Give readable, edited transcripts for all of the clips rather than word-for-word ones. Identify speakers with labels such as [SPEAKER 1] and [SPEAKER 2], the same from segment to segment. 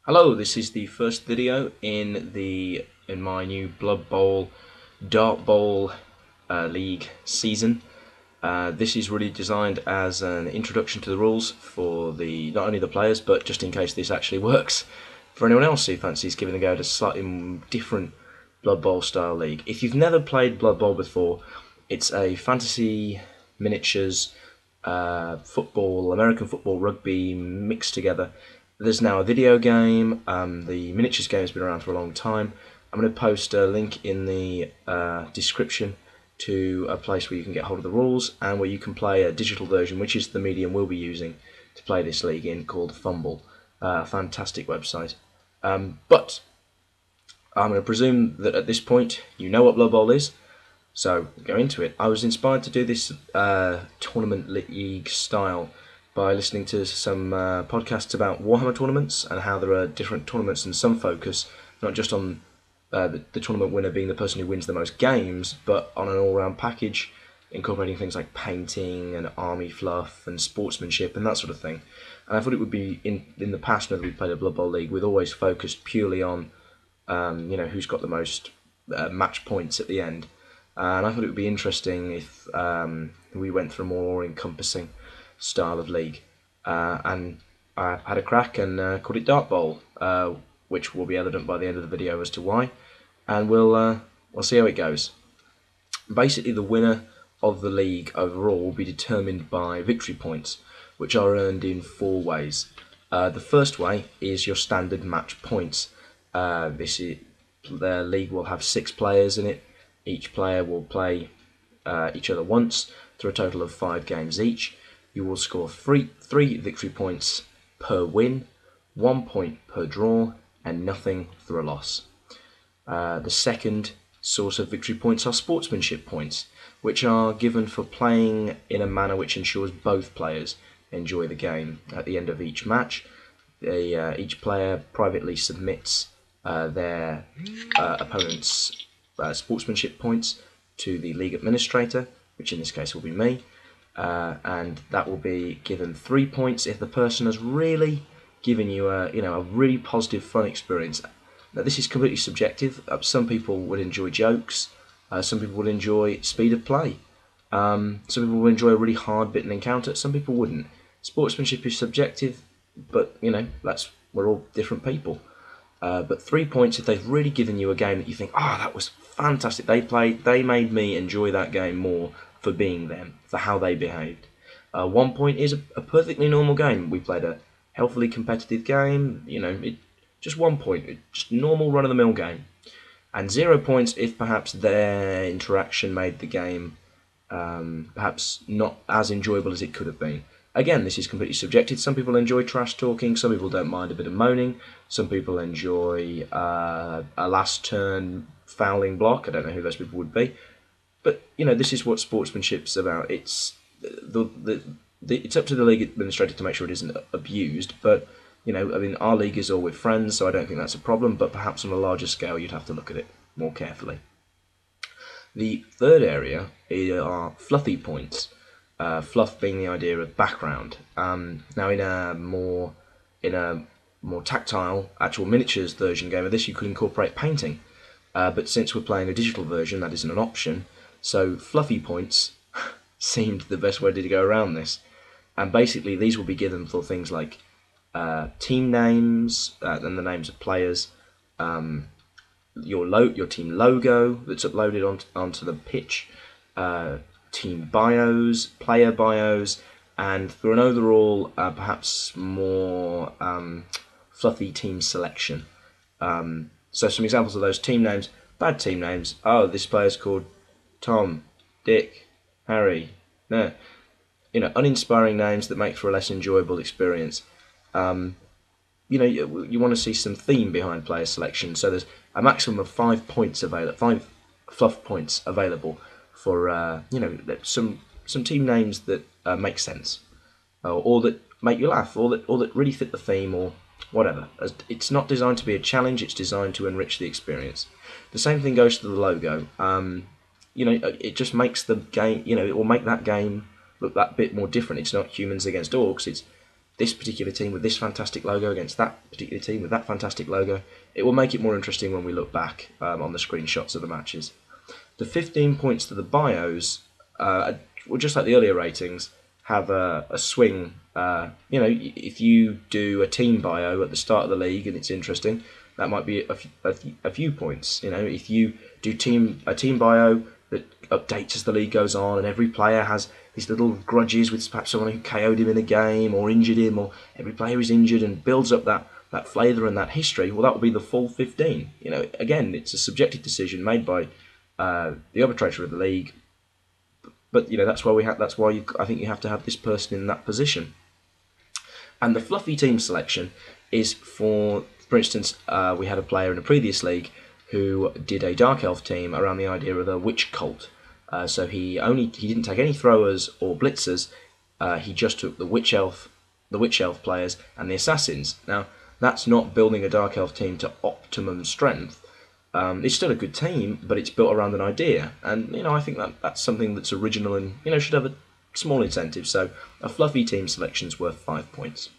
[SPEAKER 1] Hello, this is the first video in my new Blood Bowl Dart Bowl League season. This is really designed as an introduction to the rules for not only the players, but just in case this actually works for anyone else who fancies giving a go at a slightly different Blood Bowl style league. If you've never played Blood Bowl before, it's a fantasy miniatures football, American football, rugby mixed together. There's now a video game. The miniatures game has been around for a long time. I'm going to post a link in the description to a place where you can get hold of the rules and where you can play a digital version, which is the medium we'll be using to play this league in, called Fumble. Fantastic website. But I'm going to presume that at this point you know what Blood Bowl is, so go into it. I was inspired to do this tournament league style by listening to some podcasts about Warhammer tournaments and how there are different tournaments and some focus not just on the tournament winner being the person who wins the most games, but on an all-round package incorporating things like painting and army fluff and sportsmanship and that sort of thing. And I thought it would be, in the past when we played a Blood Bowl league, we'd always focused purely on who's got the most match points at the end. And I thought it would be interesting if we went for a more all-encompassing style of league, and I had a crack and called it Dart Bowl, which will be evident by the end of the video as to why, and we'll see how it goes. Basically, the winner of the league overall will be determined by victory points, which are earned in 4 ways. The first way is your standard match points. The league will have 6 players in it. Each player will play each other once through a total of 5 games each. You will score 3 victory points per win, 1 point per draw, and nothing through a loss. The second source of victory points are sportsmanship points, which are given for playing in a manner which ensures both players enjoy the game. At the end of each match, each player privately submits their opponent's sportsmanship points to the league administrator, which in this case will be me. And that will be given 3 points if the person has really given you a really positive, fun experience. Now, this is completely subjective. Some people would enjoy jokes. Some people would enjoy speed of play. Some people will enjoy a really hard-bitten encounter. Some people wouldn't. Sportsmanship is subjective, but we're all different people. But 3 points if they've really given you a game that you think, that was fantastic. They made me enjoy that game more for being them, for how they behaved. 1 point is a perfectly normal game. We played a healthily competitive game, just 1 point, just normal run-of-the-mill game. And 0 points if perhaps their interaction made the game perhaps not as enjoyable as it could have been. Again, this is completely subjective. Some people enjoy trash talking, some people don't mind a bit of moaning, some people enjoy a last turn fouling block. I don't know who those people would be. But this is what sportsmanship's about. It's it's up to the league administrator to make sure it isn't abused. But our league is all with friends, so I don't think that's a problem. But perhaps on a larger scale, you'd have to look at it more carefully. The third area are fluffy points. Fluff being the idea of background. Now, in a more tactile, actual miniatures version game of this, you could incorporate painting. But since we're playing a digital version, that isn't an option. So fluffy points seemed the best way to go around this. And basically these will be given for things like team names and the names of players, your team logo that's uploaded onto the pitch, team bios, player bios, and for an overall perhaps more fluffy team selection. So some examples of those team names: bad team names. This player's called Tom, Dick, Harry. No, uninspiring names that make for a less enjoyable experience. You want to see some theme behind player selection. So there's a maximum of 5 points available, 5 fluff points available for some team names that make sense, or that make you laugh, or that really fit the theme, or whatever. It's not designed to be a challenge. It's designed to enrich the experience. The same thing goes to the logo. It just makes the game, it will make that game look that bit more different. It's not humans against orcs, it's this particular team with this fantastic logo against that particular team with that fantastic logo. It will make it more interesting when we look back on the screenshots of the matches. The 15 points to the bios, well, just like the earlier ratings, have a swing. If you do a team bio at the start of the league and it's interesting, that might be a few points. If you do a team bio that updates as the league goes on, and every player has these little grudges with perhaps someone who KO'd him in a game or injured him, or every player is injured, and builds up that flavour and that history, well, that will be the full 15. Again, it's a subjective decision made by the arbitrator of the league, but that's why I think you have to have this person in that position. And the fluffy team selection is for instance, we had a player in a previous league who did a Dark Elf team around the idea of a witch cult. So he didn't take any throwers or blitzers. He just took the witch elf players and the assassins. Now, that's not building a Dark Elf team to optimum strength. It's still a good team, but it's built around an idea. And I think that's something that's original and should have a small incentive. So a fluffy team selection is worth 5 points.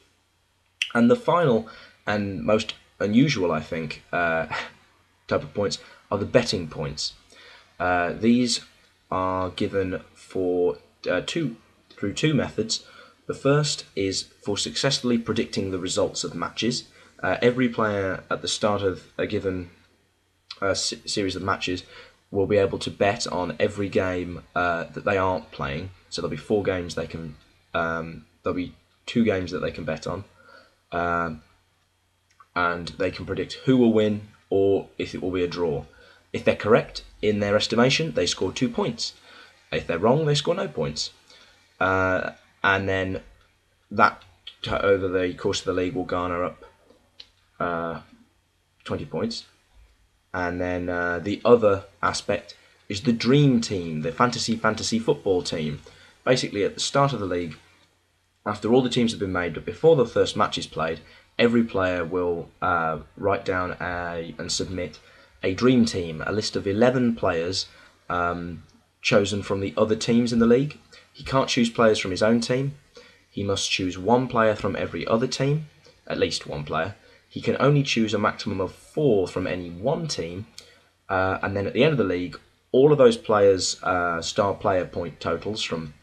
[SPEAKER 1] And the final and most unusual, I think, type of points are the betting points. These are given through two methods. The first is for successfully predicting the results of matches. Every player at the start of a given series of matches will be able to bet on every game that they aren't playing. So there'll be 4 games they can. There'll be 2 games that they can bet on. And they can predict who will win or if it will be a draw. If they're correct in their estimation, they score 2 points. If they're wrong, they score no points. And then that, over the course of the league, will garner up 20 points. And then the other aspect is the dream team, the fantasy football team. Basically, at the start of the league, after all the teams have been made, but before the first match is played, every player will write down and submit a dream team, a list of 11 players chosen from the other teams in the league. He can't choose players from his own team. He must choose 1 player from every other team, at least 1 player. He can only choose a maximum of 4 from any one team. And then at the end of the league, all of those players' star player point totals from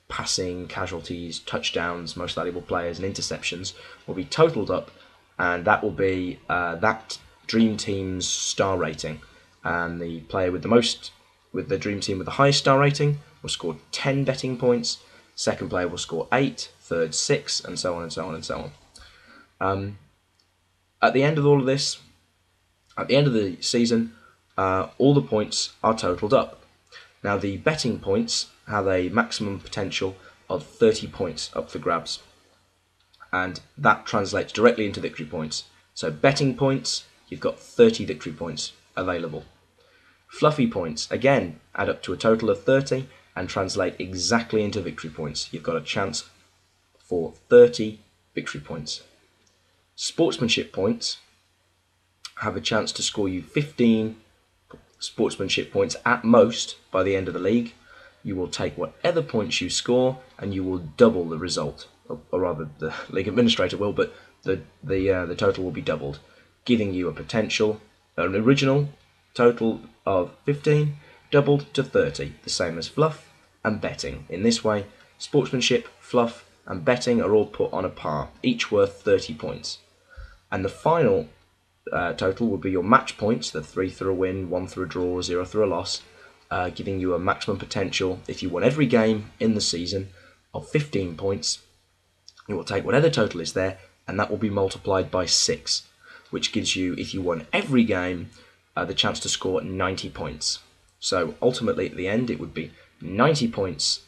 [SPEAKER 1] passing, casualties, touchdowns, most valuable players, and interceptions will be totaled up, and that will be that dream team's star rating. And the player with the dream team with the highest star rating will score 10 betting points. Second player will score 8, third 6, and so on and so on and so on. At the end of all of this, at the end of the season, all the points are totaled up. Now, the betting points have a maximum potential of 30 points up for grabs, and that translates directly into victory points. So betting points, you've got 30 victory points available. Fluffy points, again, add up to a total of 30 and translate exactly into victory points. You've got a chance for 30 victory points. Sportsmanship points have a chance to score you 15 sportsmanship points at most by the end of the league. You will take whatever points you score and you will double the result, or rather the league administrator will, but the total will be doubled, giving you an original total of 15 doubled to 30, the same as fluff and betting. In this way, sportsmanship, fluff and betting are all put on a par, each worth 30 points. And the final total will be your match points, the 3 through a win, 1 through a draw, 0 through a loss, giving you a maximum potential, if you won every game in the season, of 15 points. You will take whatever total is there, and that will be multiplied by 6, which gives you, if you won every game, the chance to score 90 points. So ultimately, at the end, it would be 90 points.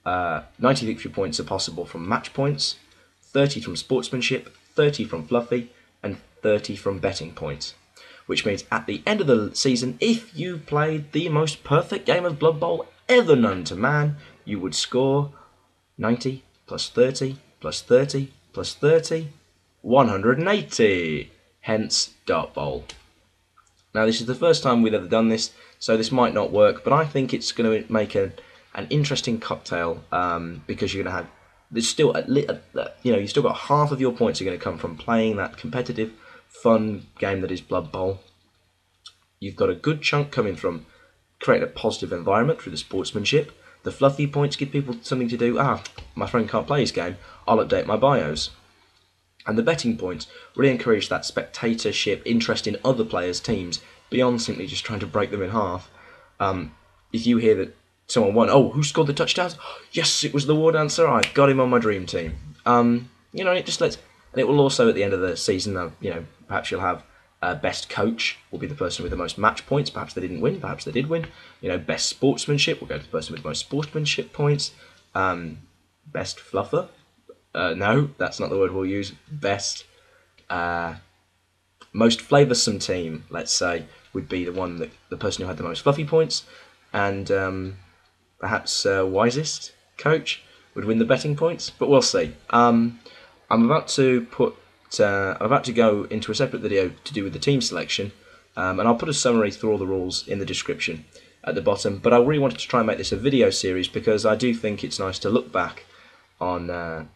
[SPEAKER 1] 90 victory points are possible from match points, 30 from sportsmanship, 30 from fluffy, and 30 from betting points. Which means at the end of the season, if you played the most perfect game of Blood Bowl ever known to man, you would score 90 plus 30 plus 30 plus 30, 180. Hence, Dart Bowl. Now, this is the first time we've ever done this, so this might not work, but I think it's going to make an interesting cocktail because you're going to have there's still you still got half of your points are going to come from playing that competitive, fun game that is Blood Bowl. You've got a good chunk coming from creating a positive environment through the sportsmanship. The fluffy points give people something to do. My friend can't play his game, I'll update my bios. And the betting points really encourage that spectatorship, interest in other players' teams, beyond simply just trying to break them in half. If you hear that someone won, who scored the touchdowns? Yes, it was the War Dancer. I got him on my dream team. It just lets, and it will also at the end of the season, perhaps you'll have best coach will be the person with the most match points. Perhaps they didn't win. Perhaps they did win. Best sportsmanship will go to the person with the most sportsmanship points. Best fluffer. No, that's not the word we'll use. Best, most flavoursome team, let's say, would be the person who had the most fluffy points, and perhaps wisest coach would win the betting points. But we'll see. I'm about to go into a separate video to do with the team selection, and I'll put a summary through all the rules in the description at the bottom. But I really wanted to try and make this a video series because I do think it's nice to look back on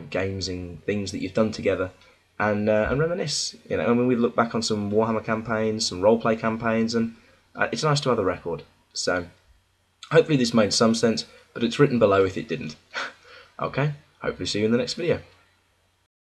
[SPEAKER 1] games and things that you've done together, and reminisce. We look back on some Warhammer campaigns, some roleplay campaigns, and it's nice to have a record. So hopefully this made some sense, but it's written below if it didn't. Okay, hopefully see you in the next video.